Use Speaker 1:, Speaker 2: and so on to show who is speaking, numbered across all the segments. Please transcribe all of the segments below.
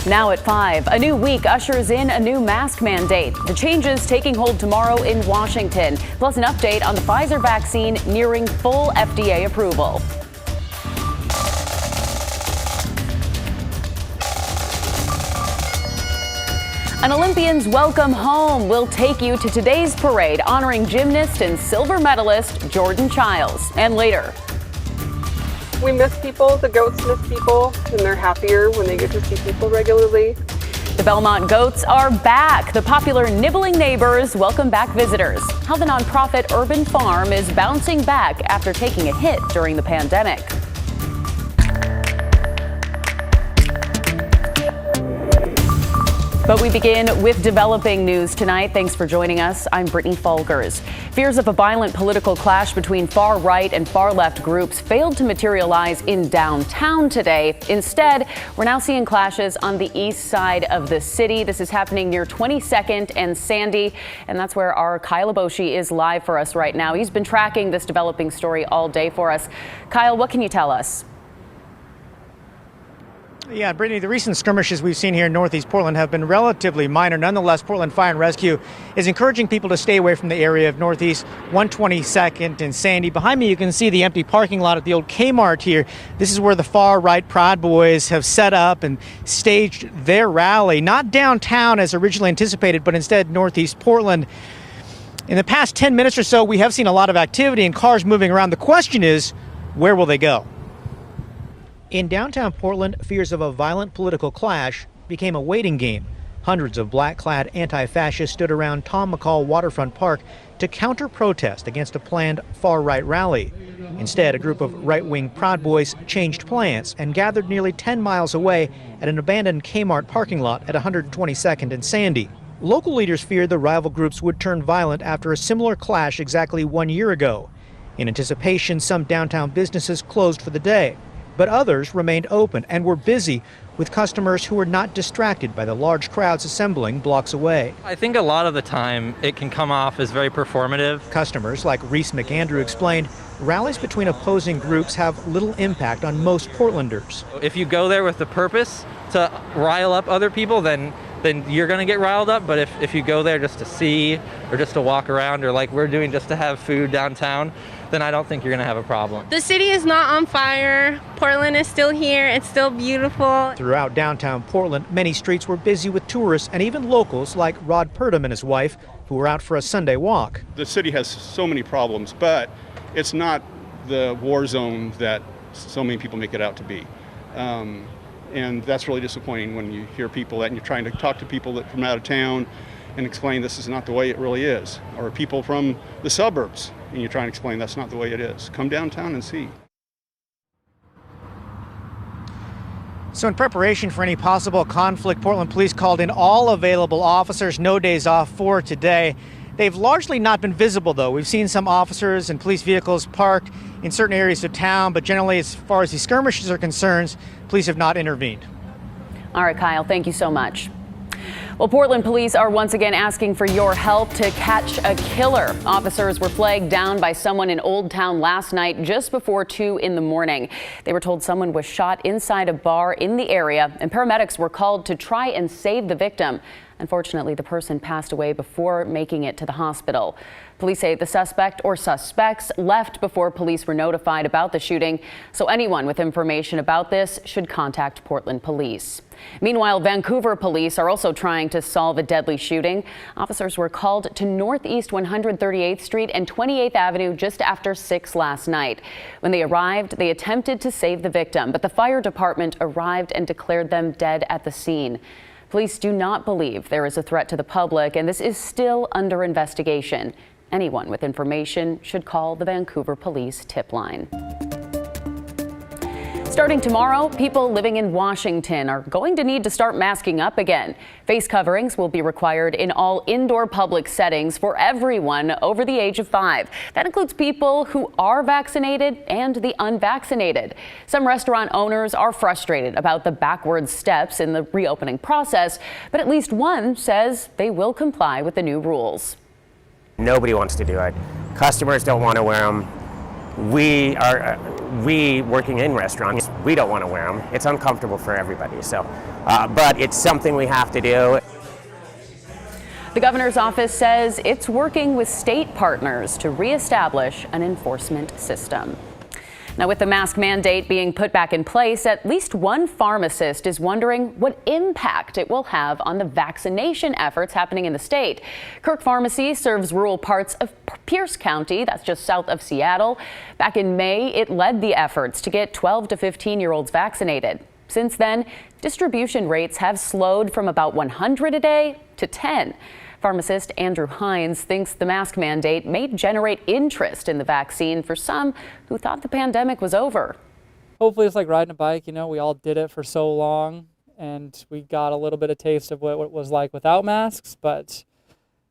Speaker 1: Now at 5, a new week ushers in a new mask mandate. The changes taking hold tomorrow in Washington, plus an update on the Pfizer vaccine nearing full FDA approval. An Olympian's welcome home will take you to today's parade honoring gymnast and silver medalist Jordan Childs. And later,
Speaker 2: we miss people, the goats miss people, and they're happier when they get to see people regularly.
Speaker 1: The Belmont Goats are back. The popular nibbling neighbors welcome back visitors. How the nonprofit Urban Farm is bouncing back after taking a hit during the pandemic. But we begin with developing news tonight. Thanks for joining us. I'm Brittany Folgers. Fears of a violent political clash between far-right and far-left groups failed to materialize in downtown today. Instead, we're now seeing clashes on the east side of the city. This is happening near 22nd and Sandy, and that's where our Kyle Aboshi is live for us right now. He's been tracking this developing story all day for us. Kyle, what can you tell us?
Speaker 3: Yeah, Brittany, the recent skirmishes we've seen here in Northeast Portland have been relatively minor. Nonetheless, Portland Fire and Rescue is encouraging people to stay away from the area of Northeast 122nd and Sandy. Behind me, you can see the empty parking lot at the old Kmart here. This is where the far-right Proud Boys have set up and staged their rally. Not downtown as originally anticipated, but instead Northeast Portland. In the past 10 minutes or so, we have seen a lot of activity and cars moving around. The question is, where will they go? In downtown Portland, fears of a violent political clash became a waiting game. Hundreds of black-clad anti-fascists stood around Tom McCall Waterfront Park to counter-protest against a planned far-right rally. Instead, a group of right-wing Proud Boys changed plans and gathered nearly 10 miles away at an abandoned Kmart parking lot at 122nd and Sandy. Local leaders feared the rival groups would turn violent after a similar clash exactly 1 year ago. In anticipation, some downtown businesses closed for the day, but others remained open and were busy with customers who were not distracted by the large crowds assembling blocks away.
Speaker 4: I think a lot of the time it can come off as very performative.
Speaker 3: Customers like Reese McAndrew explained rallies between opposing groups have little impact on most Portlanders.
Speaker 4: If you go there with the purpose to rile up other people, then you're going to get riled up. But if you go there just to see or just to walk around or like we're doing just to have food downtown, then I don't think you're going to have a problem.
Speaker 5: The city is not on fire. Portland is still here. It's still beautiful.
Speaker 3: Throughout downtown Portland, many streets were busy with tourists and even locals like Rod Purdom and his wife, who were out for a Sunday walk.
Speaker 6: The city has so many problems, but it's not the war zone that so many people make it out to be. And that's really disappointing when you hear people that and you're trying to talk to people that from out of town and explain this is not the way it really is. Or people from the suburbs and you're trying to explain that's not the way it is. Come downtown and see.
Speaker 3: So in preparation for any possible conflict, Portland Police called in all available officers, no days off for today. They've largely not been visible, though. We've seen some officers and police vehicles parked in certain areas of town, but generally, as far as these skirmishes are concerned, police have not intervened.
Speaker 1: All right, Kyle, thank you so much. Well, Portland police are once again asking for your help to catch a killer. Officers were flagged down by someone in Old Town last night just before 2 in the morning. They were told someone was shot inside a bar in the area, and paramedics were called to try and save the victim. Unfortunately, the person passed away before making it to the hospital. Police say the suspect or suspects left before police were notified about the shooting, so anyone with information about this should contact Portland police. Meanwhile, Vancouver police are also trying to solve a deadly shooting. Officers were called to Northeast 138th Street and 28th Avenue just after 6 last night. When they arrived, they attempted to save the victim, but the fire department arrived and declared them dead at the scene. Police do not believe there is a threat to the public, and this is still under investigation. Anyone with information should call the Vancouver Police tip line. Starting tomorrow, people living in Washington are going to need to start masking up again. Face coverings will be required in all indoor public settings for everyone over the age of 5. That includes people who are vaccinated and the unvaccinated. Some restaurant owners are frustrated about the backward steps in the reopening process, but at least one says they will comply with the new rules.
Speaker 7: Nobody wants to do it. Customers don't want to wear them. we working in restaurants, we don't want to wear them. It's uncomfortable for everybody. So, but it's something we have to do.
Speaker 1: The governor's office says it's working with state partners to reestablish an enforcement system. Now, with the mask mandate being put back in place, at least one pharmacist is wondering what impact it will have on the vaccination efforts happening in the state. Kirk Pharmacy serves rural parts of Pierce County, that's just south of Seattle. Back in May, it led the efforts to get 12 to 15-year-olds vaccinated. Since then, distribution rates have slowed from about 100 a day to 10. Pharmacist Andrew Hines thinks the mask mandate may generate interest in the vaccine for some who thought the pandemic was over.
Speaker 8: Hopefully it's like riding a bike, you know, we all did it for so long and we got a little bit of taste of what it was like without masks, but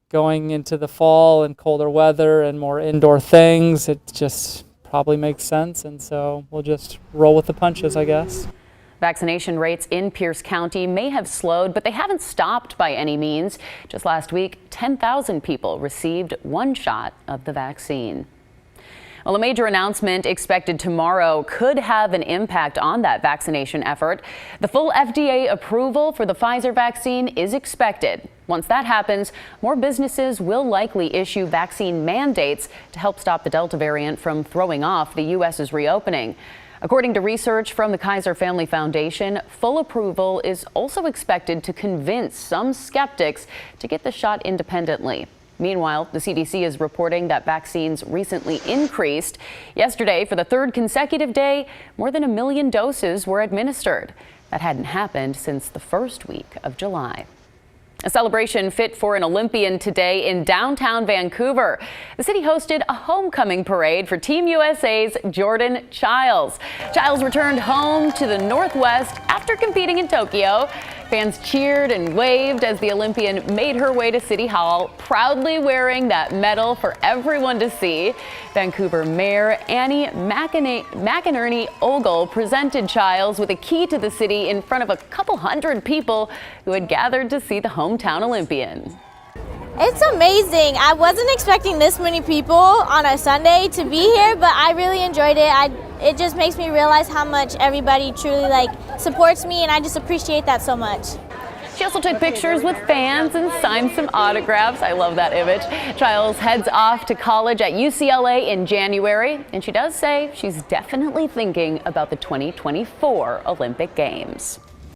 Speaker 8: going into the fall and colder weather and more indoor things, it just probably makes sense, and so we'll just roll with the punches, I guess.
Speaker 1: Vaccination rates in Pierce County may have slowed, but they haven't stopped by any means. Just last week, 10,000 people received one shot of the vaccine. Well, a major announcement expected tomorrow could have an impact on that vaccination effort. The full FDA approval for the Pfizer vaccine is expected. Once that happens, more businesses will likely issue vaccine mandates to help stop the Delta variant from throwing off the U.S.'s reopening. According to research from the Kaiser Family Foundation, full approval is also expected to convince some skeptics to get the shot independently. Meanwhile, the CDC is reporting that vaccines recently increased. Yesterday, for the third consecutive day, more than 1 million doses were administered. That hadn't happened since the first week of July. A celebration fit for an Olympian today in downtown Vancouver. The city hosted a homecoming parade for Team USA's Jordan Chiles. Chiles returned home to the Northwest after competing in Tokyo. Fans cheered and waved as the Olympian made her way to City Hall, proudly wearing that medal for everyone to see. Vancouver Mayor Annie McInerney-Ogle presented Chiles with a key to the city in front of a couple hundred people who had gathered to see the hometown Olympian.
Speaker 9: It's amazing. I wasn't expecting this many people on a Sunday to be here, but I really enjoyed it. It just makes me realize how much everybody truly supports me, and I just appreciate that so much.
Speaker 1: She also took pictures with fans and signed some autographs. I love that image. Chiles heads off to college at UCLA in January, and she does say she's definitely thinking about the 2024 Olympic Games.